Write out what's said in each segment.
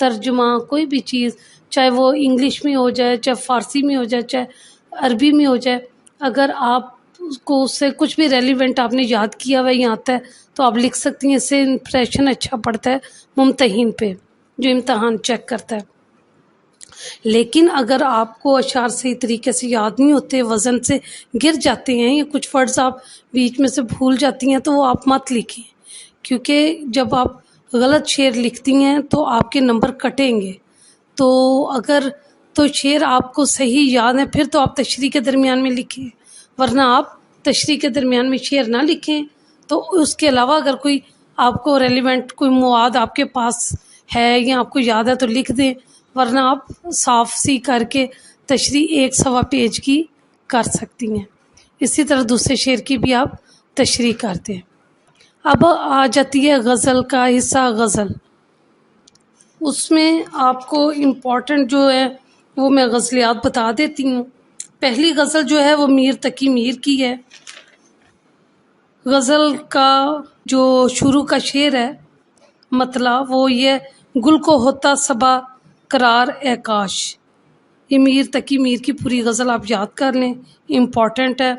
ترجمہ کوئی بھی چیز، چاہے وہ انگلش میں ہو جائے، چاہے فارسی میں ہو جائے، چاہے عربی میں ہو جائے، اگر آپ کو اس سے کچھ بھی ریلیونٹ آپ نے یاد کیا ہوا یہاں آتا ہے تو آپ لکھ سکتی ہیں. اس سے امپریشن اچھا پڑتا ہے ممتحن پہ جو امتحان چیک کرتا ہے. لیکن اگر آپ کو اشعار صحیح طریقے سے یاد نہیں ہوتے، وزن سے گر جاتے ہیں یا کچھ ورڈز آپ بیچ میں سے بھول جاتی ہیں تو وہ آپ مت لکھیں، کیونکہ جب آپ غلط شعر لکھتی ہیں تو آپ کے نمبر کٹیں گے. تو اگر تو شعر آپ کو صحیح یاد ہے پھر تو آپ تشریح کے درمیان میں لکھیں، ورنہ آپ تشریح کے درمیان میں شعر نہ لکھیں. تو اس کے علاوہ اگر کوئی آپ کو ریلیونٹ کوئی مواد آپ کے پاس ہے یا آپ کو یاد ہے تو لکھ دیں، ورنہ آپ صاف سی کر کے تشریح 1 پیج کی کر سکتی ہیں. اسی طرح دوسرے شعر کی بھی آپ تشریح کرتے ہیں. اب آ جاتی ہے غزل کا حصہ. غزل اس میں آپ کو امپورٹنٹ جو ہے وہ میں غزلیات بتا دیتی ہوں. پہلی غزل جو ہے وہ میر تقی میر کی ہے. غزل کا جو شروع کا شعر ہے مطلب وہ یہ: گل کو ہوتا صبا قرار اے کاش. یہ میر تقی میر کی پوری غزل آپ یاد کر لیں، امپورٹنٹ ہے.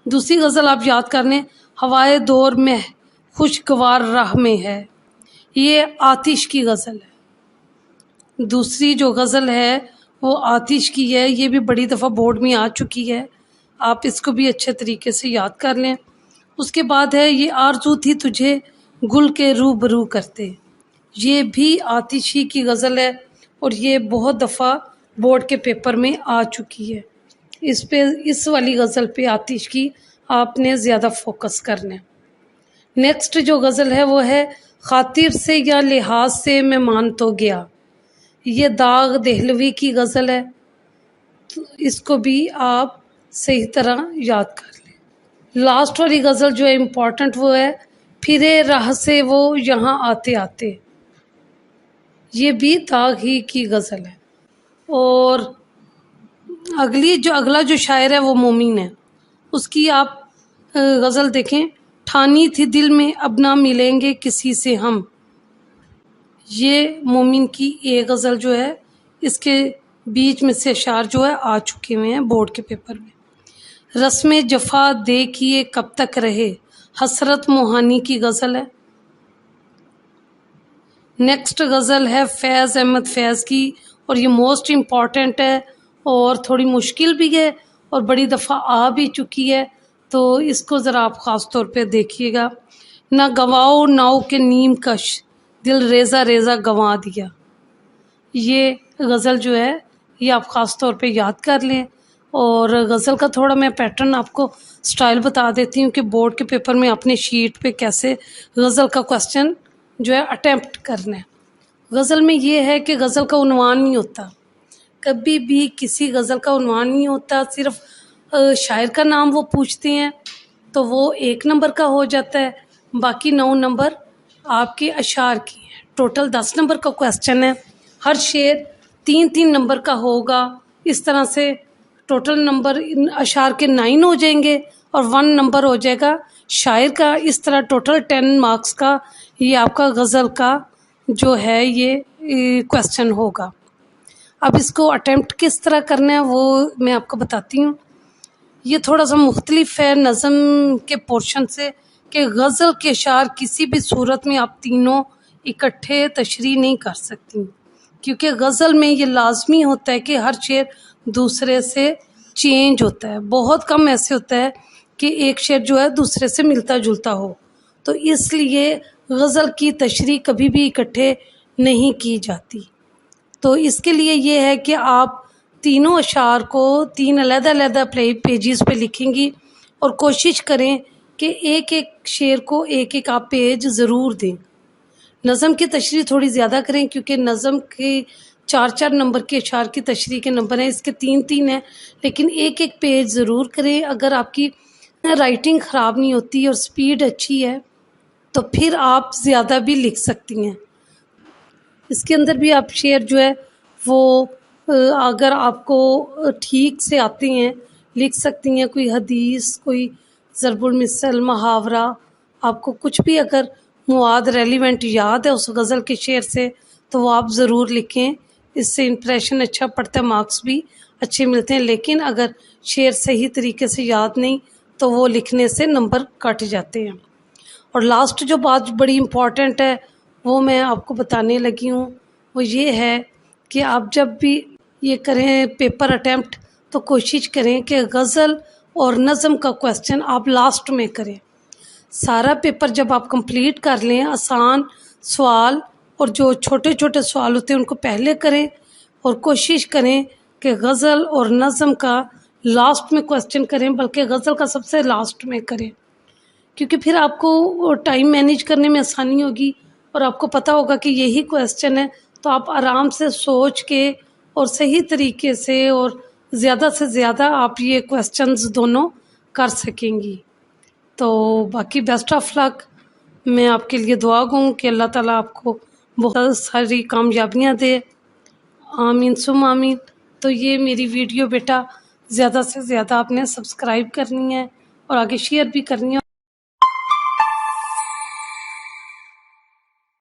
دوسری غزل آپ یاد کر لیں: ہوائے دور میں خوشگوار راہ میں ہے. یہ آتش کی غزل ہے. دوسری جو غزل ہے وہ آتش کی ہے. یہ بھی بڑی دفعہ بورڈ میں آ چکی ہے، آپ اس کو بھی اچھے طریقے سے یاد کر لیں. اس کے بعد ہے: یہ آرزو تھی تجھے گل کے روبرو کرتے. یہ بھی آتشی کی غزل ہے اور یہ بہت دفعہ بورڈ کے پیپر میں آ چکی ہے. اس والی غزل پہ آتش کی آپ نے زیادہ فوکس کرنا ہے. نیکسٹ جو غزل ہے وہ ہے: خاطر سے یا لحاظ سے میں مان تو گیا. یہ داغ دہلوی کی غزل ہے. اس کو بھی آپ صحیح طرح یاد کر لیں. لاسٹ والی غزل جو ہے امپورٹنٹ وہ ہے: پھرے راہ سے وہ یہاں آتے آتے. یہ بھی داغ ہی کی غزل ہے. اور اگلا جو شاعر ہے وہ مومن ہے. اس کی آپ غزل دیکھیں: ٹھانی تھی دل میں اب نہ ملیں گے کسی سے ہم. یہ مومن کی ایک غزل جو ہے اس کے بیچ میں سے اشعار جو ہے آ چکے ہوئے ہیں بورڈ کے پیپر میں. رسم جفا دیکھیے کب تک رہے. حسرت موہانی کی غزل ہے. نیکسٹ غزل ہے فیض احمد فیض کی، اور یہ موسٹ امپورٹنٹ ہے اور تھوڑی مشکل بھی ہے اور بڑی دفعہ آ بھی چکی ہے، تو اس کو ذرا آپ خاص طور پہ دیکھیے گا. نہ گواؤ ناؤ کے نیم کش دل ریزہ ریزہ گنوا دیا. یہ غزل جو ہے یہ آپ خاص طور پہ یاد کر لیں. اور غزل کا تھوڑا میں پیٹرن آپ کو سٹائل بتا دیتی ہوں کہ بورڈ کے پیپر میں اپنے شیٹ پہ کیسے غزل کا کوسچن جو ہے اٹیمپٹ کرنا ہے. غزل میں یہ ہے کہ غزل کا عنوان نہیں ہوتا، کبھی بھی کسی غزل کا عنوان نہیں ہوتا. صرف شاعر کا نام وہ پوچھتے ہیں تو وہ 1 نمبر کا ہو جاتا ہے، باقی 9 نمبر آپ کے اشعار کی ہیں. ٹوٹل 10 نمبر کا کوسچن ہے. ہر شعر 3 نمبر کا ہوگا. اس طرح سے ٹوٹل نمبر اشعار کے 9 ہو جائیں گے اور 1 نمبر ہو جائے گا شاعر کا. اس طرح ٹوٹل 10 مارکس کا یہ آپ کا غزل کا جو ہے یہ کوسچن ہوگا. اب اس کو اٹیمپٹ کس طرح کرنا ہے وہ میں آپ کو بتاتی ہوں. یہ تھوڑا سا مختلف ہے نظم کے پورشن سے کہ غزل کے اشعار کسی بھی صورت میں آپ تینوں اکٹھے تشریح نہیں کر سکتی، کیونکہ غزل میں یہ لازمی ہوتا ہے کہ ہر شعر دوسرے سے چینج ہوتا ہے. بہت کم ایسے ہوتا ہے کہ ایک شعر جو ہے دوسرے سے ملتا جلتا ہو، تو اس لیے غزل کی تشریح کبھی بھی اکٹھے نہیں کی جاتی. تو اس کے لیے یہ ہے کہ آپ تینوں اشعار کو 3 علیحدہ علیحدہ پیجز پہ لکھیں گی اور کوشش کریں کہ ایک شعر کو ایک آپ پیج ضرور دیں. نظم کی تشریح تھوڑی زیادہ کریں کیونکہ نظم کے 4 نمبر کے اشعار کی تشریح کے نمبر ہیں، اس کے 3 ہیں، لیکن ایک پیج ضرور کریں. اگر آپ کی رائٹنگ خراب نہیں ہوتی اور سپیڈ اچھی ہے تو پھر آپ زیادہ بھی لکھ سکتی ہیں. اس کے اندر بھی آپ شعر جو ہے وہ اگر آپ کو ٹھیک سے آتے ہیں لکھ سکتی ہیں. کوئی حدیث، کوئی ضرب المثل، محاورہ، آپ کو کچھ بھی اگر مواد ریلیونٹ یاد ہے اس غزل کے شعر سے تو وہ آپ ضرور لکھیں، اس سے امپریشن اچھا پڑتا ہے، مارکس بھی اچھے ملتے ہیں۔ لیکن اگر شعر صحیح طریقے سے یاد نہیں تو وہ لکھنے سے نمبر کٹ جاتے ہیں۔ اور لاسٹ جو بات بڑی امپورٹنٹ ہے وہ میں آپ کو بتانے لگی ہوں، وہ یہ ہے کہ آپ جب بھی یہ کریں پیپر اٹیمپٹ تو کوشش کریں کہ غزل اور نظم کا کویسچن آپ لاسٹ میں کریں۔ سارا پیپر جب آپ کمپلیٹ کر لیں، آسان سوال اور جو چھوٹے چھوٹے سوال ہوتے ہیں ان کو پہلے کریں، اور کوشش کریں کہ غزل اور نظم کا لاسٹ میں کویسچن کریں، بلکہ غزل کا سب سے لاسٹ میں کریں، کیونکہ پھر آپ کو ٹائم مینیج کرنے میں آسانی ہوگی اور آپ کو پتہ ہوگا کہ یہی کویسچن ہے، تو آپ آرام سے سوچ کے اور صحیح طریقے سے اور زیادہ سے زیادہ آپ یہ کویسچنز دونوں کر سکیں گی۔ تو باقی بیسٹ آف لک، میں آپ کے لیے دعا گوں کہ اللہ تعالیٰ آپ کو بہت ساری کامیابیاں دے، آمین ثم آمین۔ تو یہ میری ویڈیو بیٹا زیادہ سے زیادہ آپ نے سبسکرائب کرنی ہے اور آگے شیئر بھی کرنی ہے۔